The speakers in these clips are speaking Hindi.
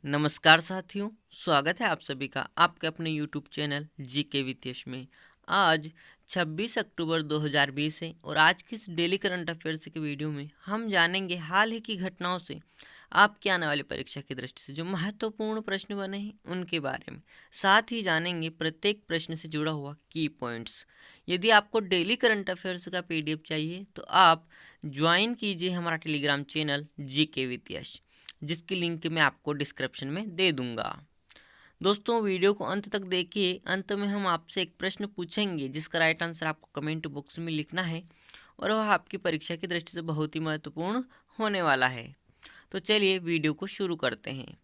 नमस्कार साथियों, स्वागत है आप सभी का आपके अपने YouTube चैनल जीके वित्तीयश में। आज 26 अक्टूबर 2020 है और आज की इस डेली करंट अफेयर्स के वीडियो में हम जानेंगे हाल ही की घटनाओं से आपकी आने वाली परीक्षा की दृष्टि से जो महत्वपूर्ण प्रश्न बने हैं उनके बारे में। साथ ही जानेंगे प्रत्येक प्रश्न से जुड़ा हुआ की पॉइंट्स। यदि आपको डेली करंट अफेयर्स का PDF चाहिए तो आप ज्वाइन कीजिए हमारा टेलीग्राम चैनल जीके वित्तीयश, जिसकी लिंक मैं आपको डिस्क्रिप्शन में दे दूंगा। दोस्तों, वीडियो को अंत तक देखिए। अंत में हम आपसे एक प्रश्न पूछेंगे जिसका राइट आंसर आपको कमेंट बॉक्स में लिखना है और वह आपकी परीक्षा की दृष्टि से बहुत ही महत्वपूर्ण होने वाला है। तो चलिए वीडियो को शुरू करते हैं।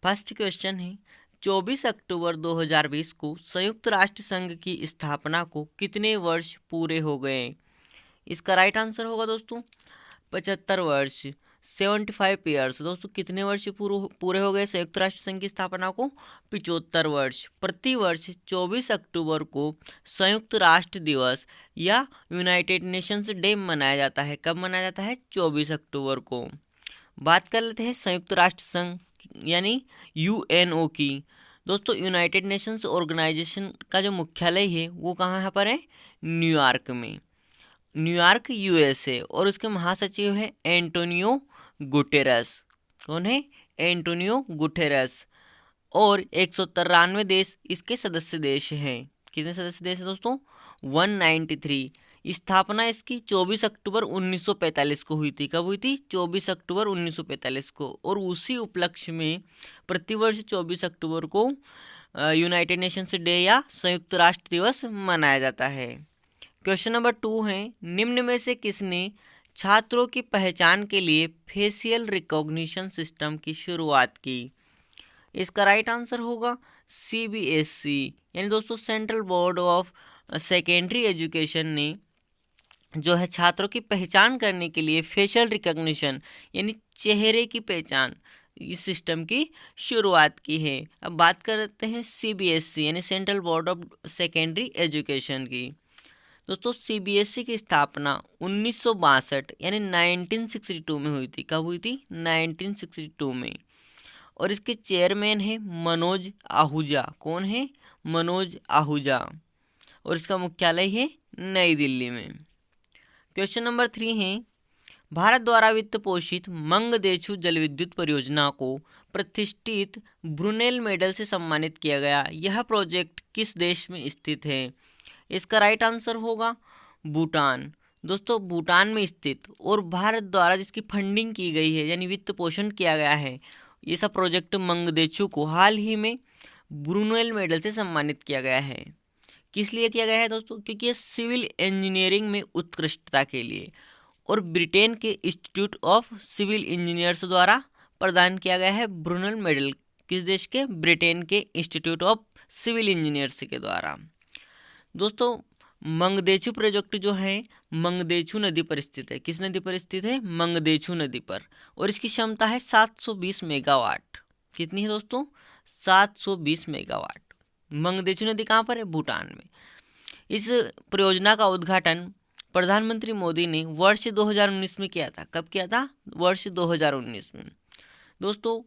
फर्स्ट क्वेश्चन है, 24 अक्टूबर 2020 को संयुक्त राष्ट्र संघ की स्थापना को कितने वर्ष पूरे हो गए? इसका राइट आंसर होगा दोस्तों 75 वर्ष, 75 ईयर्स। दोस्तों, कितने वर्ष पूरे हो गए संयुक्त राष्ट्र संघ की स्थापना को? 75 वर्ष। प्रतिवर्ष 24 अक्टूबर को संयुक्त राष्ट्र दिवस या यूनाइटेड नेशंस डे मनाया जाता है। कब मनाया जाता है? 24 अक्टूबर को। बात कर लेते हैं संयुक्त राष्ट्र संघ यानी UNO की। दोस्तों, यूनाइटेड नेशंस ऑर्गेनाइजेशन का जो मुख्यालय है वो कहाँ पर है? न्यूयॉर्क में, न्यूयॉर्क USA। और उसके महासचिव है एंटोनियो गुटेरस। कौन है? Antonio Guterres. और 193 देश इसके सदस्य देश हैं। कितने सदस्य देश हैं दोस्तों? 193। स्थापना इसकी 24 अक्टूबर 1945 को हुई थी। कब हुई थी? 24 अक्टूबर 1945 को। और उसी उपलक्ष्य में प्रतिवर्ष 24 अक्टूबर को यूनाइटेड नेशंस डे या संयुक्त राष्ट्र दिवस मनाया जाता है। क्वेश्चन नंबर 2 है, निम्न में से किसने छात्रों की पहचान के लिए फेशियल रिकॉग्निशन सिस्टम की शुरुआत की? इसका राइट आंसर होगा CBSE यानी दोस्तों central board of secondary education ने जो है छात्रों की पहचान करने के लिए फेशियल रिकॉग्निशन यानी चेहरे की पहचान इस सिस्टम की शुरुआत की है। अब बात करते हैं CBSE यानी central board of secondary education की। दोस्तों, CBSE की स्थापना 1962 यानी 1962 में हुई थी। कब हुई थी? 1962 में। और इसके चेयरमैन है मनोज आहूजा। कौन है? मनोज आहूजा। और इसका मुख्यालय है नई दिल्ली में। क्वेश्चन नंबर 3 है, भारत द्वारा वित्त पोषित मंगदेछू जल विद्युत परियोजना को प्रतिष्ठित ब्रुनेल मेडल से सम्मानित किया गया। यह प्रोजेक्ट किस देश में स्थित है? इसका राइट आंसर होगा भूटान। दोस्तों, भूटान में स्थित और भारत द्वारा जिसकी फंडिंग की गई है यानी वित्त पोषण किया गया है, ये सब प्रोजेक्ट मंगदेछू को हाल ही में ब्रुनेल मेडल से सम्मानित किया गया है। किस लिए किया गया है दोस्तों? क्योंकि ये सिविल इंजीनियरिंग में उत्कृष्टता के लिए और ब्रिटेन के इंस्टीट्यूट ऑफ सिविल इंजीनियर्स द्वारा प्रदान किया गया है ब्रुनेल मेडल। किस देश के? ब्रिटेन के इंस्टीट्यूट ऑफ सिविल इंजीनियर्स के द्वारा। दोस्तों, मंगदेछू प्रोजेक्ट जो है मंगदेछू नदी पर स्थित है। किस नदी पर स्थित है? मंगदेछू नदी पर। और इसकी क्षमता है 720 मेगावाट। कितनी है दोस्तों? 720 मेगावाट। मंगदेछू नदी कहाँ पर है? भूटान में। इस परियोजना का उद्घाटन प्रधानमंत्री मोदी ने वर्ष 2019 में किया था। कब किया था? वर्ष 2019 में। दोस्तों,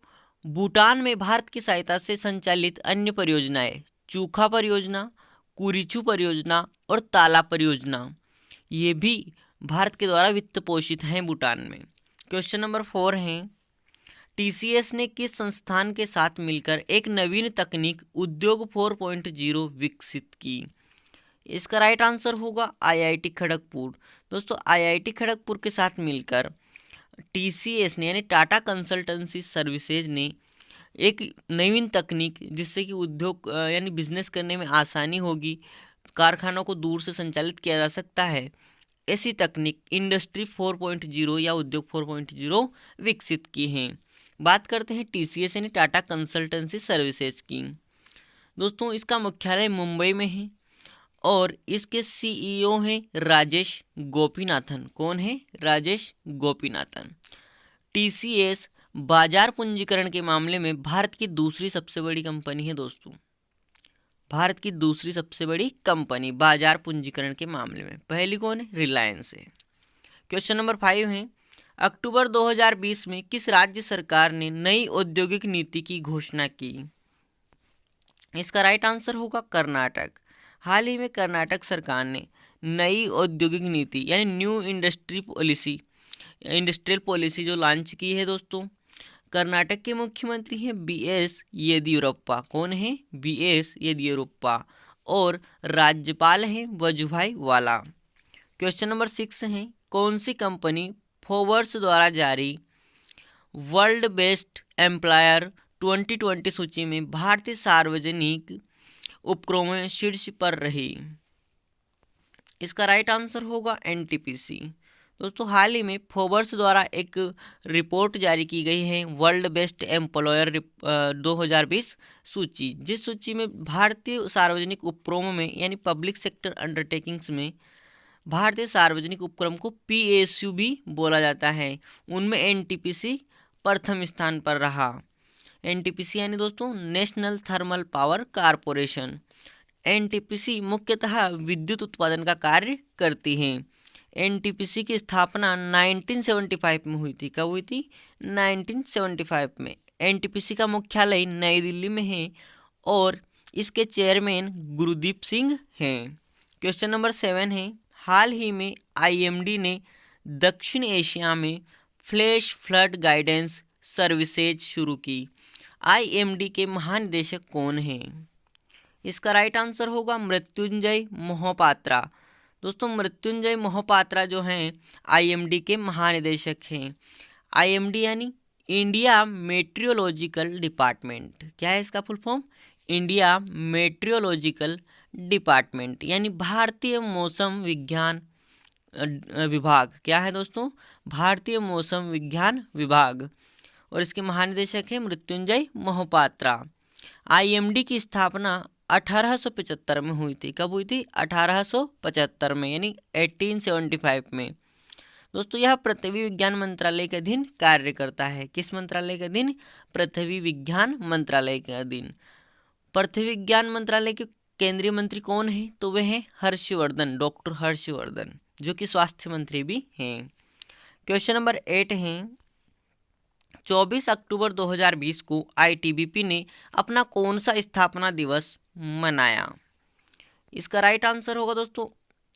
भूटान में भारत की सहायता से संचालित अन्य परियोजनाएं चूखा परियोजना, कुरिचू परियोजना और ताला परियोजना, ये भी भारत के द्वारा वित्त पोषित हैं भूटान में। क्वेश्चन नंबर 4 है, TCS ने किस संस्थान के साथ मिलकर एक नवीन तकनीक उद्योग 4.0 विकसित की? इसका राइट आंसर होगा IIT खड़गपुर। दोस्तों, IIT खड़गपुर के साथ मिलकर TCS ने यानी टाटा कंसल्टेंसी सर्विसेज ने एक नवीन तकनीक जिससे कि उद्योग यानी बिजनेस करने में आसानी होगी, कारखानों को दूर से संचालित किया जा सकता है, ऐसी तकनीक इंडस्ट्री 4.0 या उद्योग 4.0 विकसित की हैं। बात करते हैं TCS यानी टाटा कंसल्टेंसी सर्विसेज की। दोस्तों, इसका मुख्यालय मुंबई में है और इसके CEO हैं राजेश गोपीनाथन। कौन है? राजेश गोपीनाथन। TCS बाजार पूंजीकरण के मामले में भारत की दूसरी सबसे बड़ी कंपनी है। दोस्तों, भारत की दूसरी सबसे बड़ी कंपनी बाजार पूंजीकरण के मामले में। पहली कौन है? रिलायंस है। क्वेश्चन नंबर 5 है, अक्टूबर 2020 में किस राज्य सरकार ने नई औद्योगिक नीति की घोषणा की? इसका राइट आंसर होगा कर्नाटक। हाल ही में कर्नाटक सरकार ने नई औद्योगिक नीति यानी न्यू इंडस्ट्रियल पॉलिसी जो लॉन्च की है दोस्तों। कर्नाटक के मुख्यमंत्री हैं BS येदियुरप्पा। कौन है? BS येदियुरप्पा। और राज्यपाल हैं वजुभाई वाला। क्वेश्चन नंबर 6 है, कौन सी कंपनी फोर्ब्स द्वारा जारी वर्ल्ड बेस्ट एम्प्लॉयर 2020 सूची में भारतीय सार्वजनिक उपक्रमों में शीर्ष पर रही? इसका राइट आंसर होगा NTPC। दोस्तों हाल ही में फोर्ब्स द्वारा एक रिपोर्ट जारी की गई है वर्ल्ड बेस्ट एम्प्लॉयर 2020 सूची, जिस सूची में भारतीय सार्वजनिक उपक्रमों में यानी पब्लिक सेक्टर अंडरटेकिंग्स में भारतीय सार्वजनिक उपक्रम को PSU भी बोला जाता है, उनमें NTPC प्रथम स्थान पर रहा। NTPC यानी दोस्तों national thermal power corporation. NTPC मुख्यतः विद्युत उत्पादन का कार्य करती है। NTPC की स्थापना 1975 में हुई थी। कब हुई थी? 1975 में। NTPC का मुख्यालय नई दिल्ली में है और इसके चेयरमैन गुरदीप सिंह हैं। क्वेश्चन नंबर 7 है, हाल ही में IMD ने दक्षिण एशिया में फ्लैश फ्लड गाइडेंस सर्विसेज शुरू की। IMD के महानिदेशक कौन हैं? इसका राइट आंसर होगा मृत्युंजय मोहपात्रा। दोस्तों मृत्युंजय मोहपात्रा जो हैं IMD के महानिदेशक हैं। IMD यानी इंडिया मेट्रियोलॉजिकल डिपार्टमेंट। क्या है इसका full form? India metrological department यानी भारतीय मौसम विज्ञान विभाग। क्या है दोस्तों? भारतीय मौसम विज्ञान विभाग। और इसके महानिदेशक हैं मृत्युंजय मोहपात्रा। IMD की स्थापना 1875 में हुई थी। कब हुई थी? 1875 में यानी 1875 में। दोस्तों यह पृथ्वी विज्ञान मंत्रालय के अधीन कार्य करता है। किस मंत्रालय के अधीन? पृथ्वी विज्ञान मंत्रालय के अधीन। पृथ्वी विज्ञान मंत्रालय के केंद्रीय मंत्री कौन है? तो वे हैं हर्षवर्धन, डॉक्टर हर्षवर्धन, जो कि स्वास्थ्य मंत्री भी हैं। क्वेश्चन नंबर 8 है, 24 अक्टूबर 2020 को ITBP ने अपना कौन सा स्थापना दिवस मनाया? इसका राइट आंसर होगा दोस्तों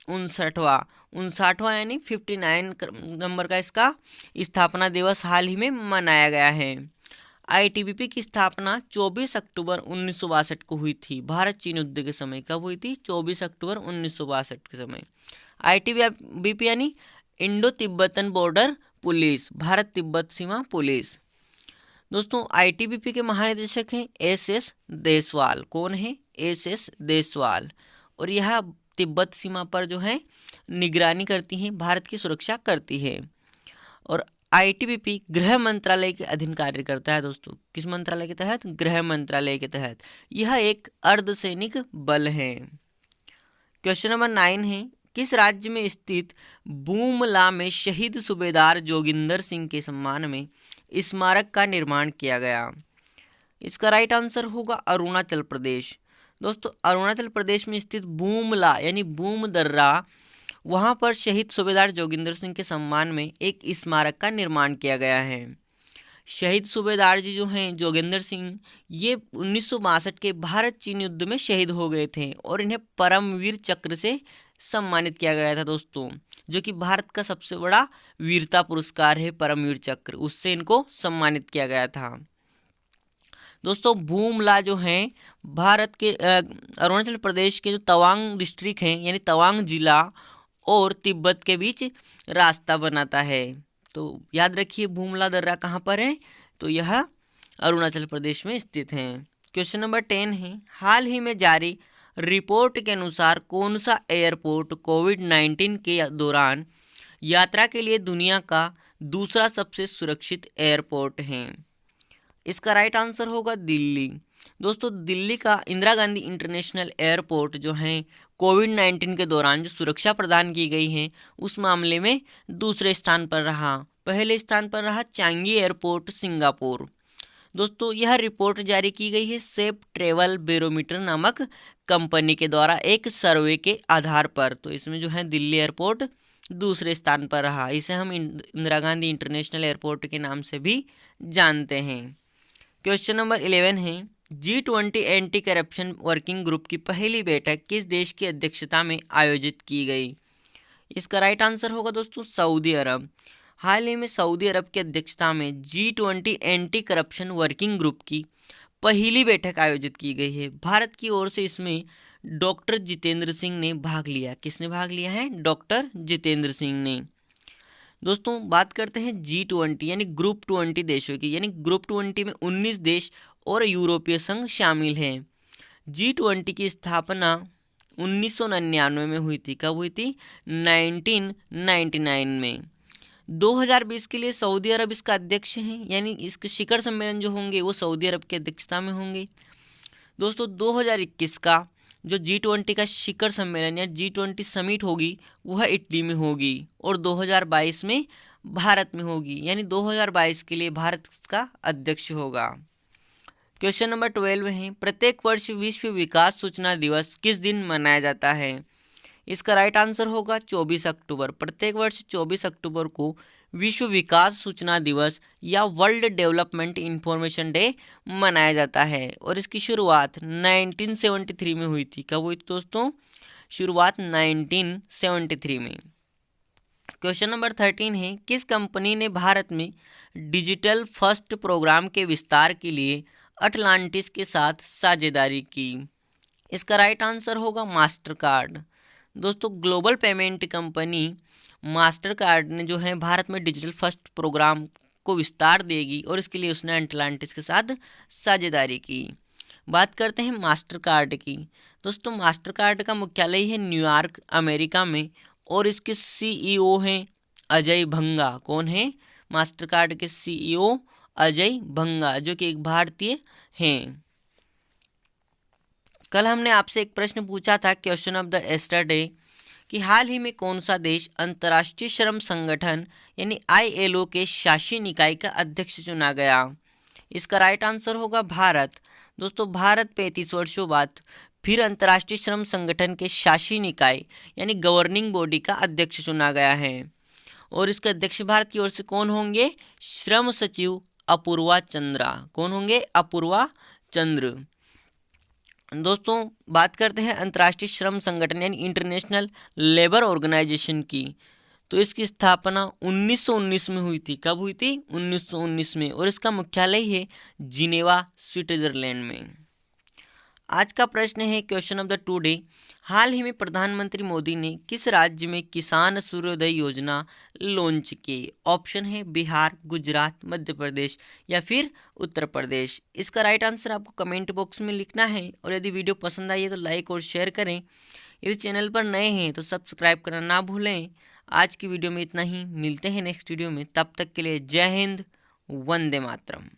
59वां यानी 59 नंबर का इसका स्थापना दिवस हाल ही में मनाया गया है। ITBP की स्थापना 24 अक्टूबर 1962 को हुई थी, भारत चीन युद्ध के समय। कब हुई थी? 24 अक्टूबर 1962 के समय। ITBP यानी Indo Tibetan border police, Bharat Tibet सीमा पुलिस। दोस्तों ITBP के महानिदेशक हैं SS देसवाल। कौन है? SS देसवाल। और यह तिब्बत सीमा पर जो है निगरानी करती हैं, भारत की सुरक्षा करती है। और ITBP गृह मंत्रालय के अधीन कार्य करता है। दोस्तों किस मंत्रालय के तहत? गृह मंत्रालय के तहत। यह एक अर्धसैनिक बल है। क्वेश्चन नंबर 9 है, किस राज्य में स्थित बूमला में शहीद सूबेदार जोगिंदर सिंह के सम्मान में स्मारक का निर्माण किया गया? इसका राइट आंसर होगा अरुणाचल प्रदेश। दोस्तों अरुणाचल प्रदेश में स्थित बूमला यानी बूम दर्रा, वहाँ पर शहीद सूबेदार जोगिंदर सिंह के सम्मान में एक स्मारक का निर्माण किया गया है। शहीद सूबेदार जी जो हैं जोगिंदर सिंह, ये 1962 के भारत चीन युद्ध में शहीद हो गए थे और इन्हें परमवीर चक्र से सम्मानित किया गया था दोस्तों, जो कि भारत का सबसे बड़ा वीरता पुरस्कार है परमवीर चक्र, उससे इनको सम्मानित किया गया था। दोस्तों बूमला जो हैं भारत के अरुणाचल प्रदेश के जो तवांग डिस्ट्रिक्ट हैं यानी तवांग जिला और तिब्बत के बीच रास्ता बनाता है। तो याद रखिए बूमला दर्रा कहाँ पर है? तो यह अरुणाचल प्रदेश में स्थित है। क्वेश्चन नंबर 10 है, हाल ही में जारी रिपोर्ट के अनुसार कौन सा एयरपोर्ट कोविड-19 के दौरान यात्रा के लिए दुनिया का दूसरा सबसे सुरक्षित एयरपोर्ट है? इसका राइट आंसर होगा दिल्ली। दोस्तों दिल्ली का इंदिरा गांधी इंटरनेशनल एयरपोर्ट जो है कोविड-19 के दौरान जो सुरक्षा प्रदान की गई है उस मामले में दूसरे स्थान पर रहा। पहले स्थान पर रहा चांगी एयरपोर्ट सिंगापुर। दोस्तों यह रिपोर्ट जारी की गई है सेफ ट्रेवल बैरोमीटर नामक कंपनी के द्वारा एक सर्वे के आधार पर। तो इसमें जो है दिल्ली एयरपोर्ट दूसरे स्थान पर रहा। इसे हम इंदिरा गांधी इंटरनेशनल एयरपोर्ट के नाम से भी जानते हैं। क्वेश्चन नंबर 11 है, G20 anti corruption working group की पहली बैठक किस देश की अध्यक्षता में आयोजित की गई? इसका राइट आंसर होगा दोस्तों सऊदी अरब। हाल ही में सऊदी अरब की अध्यक्षता में G20 anti corruption working group की पहली बैठक आयोजित की गई है। भारत की ओर से इसमें डॉक्टर जितेंद्र सिंह ने भाग लिया। किसने भाग लिया है? डॉक्टर जितेंद्र सिंह ने। दोस्तों बात करते हैं G20 यानी ग्रुप 20 देशों की, यानी ग्रुप 20 में 19 देश और यूरोपीय संघ शामिल हैं। G20 की स्थापना 1999 में हुई थी। कब हुई थी? 1999 में। 2020 के लिए सऊदी अरब इसका अध्यक्ष है, यानी इसके शिखर सम्मेलन जो होंगे वो सऊदी अरब की अध्यक्षता में होंगे। दोस्तों 2021 का जो G20 का शिखर सम्मेलन या G20 समिट होगी वह इटली में होगी और 2022 में भारत में होगी, यानी 2022 के लिए भारत का अध्यक्ष होगा। क्वेश्चन नंबर 12 है, प्रत्येक वर्ष विश्व विकास सूचना दिवस किस दिन मनाया जाता है? इसका राइट आंसर होगा 24 अक्टूबर। प्रत्येक वर्ष 24 अक्टूबर को विश्व विकास सूचना दिवस या वर्ल्ड डेवलपमेंट इंफॉर्मेशन डे मनाया जाता है और इसकी शुरुआत 1973 में हुई थी। कब हुई थी दोस्तों? शुरुआत 1973 में। क्वेश्चन नंबर 13 है, किस कंपनी ने भारत में डिजिटल फर्स्ट प्रोग्राम के विस्तार के लिए अटलांटिस के साथ साझेदारी की? इसका राइट आंसर होगा मास्टर कार्ड। दोस्तों global payment company master card ने जो है भारत में डिजिटल फर्स्ट प्रोग्राम को विस्तार देगी और इसके लिए उसने अटलांटिस के साथ साझेदारी की। बात करते हैं मास्टर कार्ड की। दोस्तों मास्टर कार्ड का मुख्यालय है न्यूयॉर्क अमेरिका में और इसके CEO हैं अजय भंगा। कौन है? मास्टर कार्ड के CEO अजय भंगा, जो कि एक भारतीय हैं। कल हमने आपसे एक प्रश्न पूछा था, क्वेश्चन ऑफ द यस्टरडे, कि हाल ही में कौन सा देश अंतर्राष्ट्रीय श्रम संगठन यानी ILO के शासी निकाय का अध्यक्ष चुना गया? इसका राइट आंसर होगा भारत। दोस्तों भारत 35 वर्षों बाद फिर अंतर्राष्ट्रीय श्रम संगठन के शासी निकाय यानी गवर्निंग बॉडी का अध्यक्ष चुना गया है और इसके अध्यक्ष भारत की ओर से कौन होंगे? श्रम सचिव अपूर्वा चंद्रा। कौन होंगे? अपूर्वा चंद्र। दोस्तों बात करते हैं अंतर्राष्ट्रीय श्रम संगठन यानी इंटरनेशनल लेबर ऑर्गेनाइजेशन की, तो इसकी स्थापना 1919 में हुई थी। कब हुई थी? 1919 में और इसका मुख्यालय है जिनेवा स्विट्जरलैंड में। आज का प्रश्न है क्वेश्चन ऑफ द टुडे, हाल ही में प्रधानमंत्री मोदी ने किस राज्य में किसान सूर्योदय योजना लॉन्च की? ऑप्शन है बिहार, गुजरात, मध्य प्रदेश या फिर उत्तर प्रदेश। इसका राइट आंसर आपको कमेंट बॉक्स में लिखना है और यदि वीडियो पसंद आई है तो लाइक और शेयर करें। यदि चैनल पर नए हैं तो सब्सक्राइब करना ना भूलें। आज की वीडियो में इतना ही, मिलते हैं नेक्स्ट वीडियो में। तब तक के लिए जय हिंद, वंदे मातरम।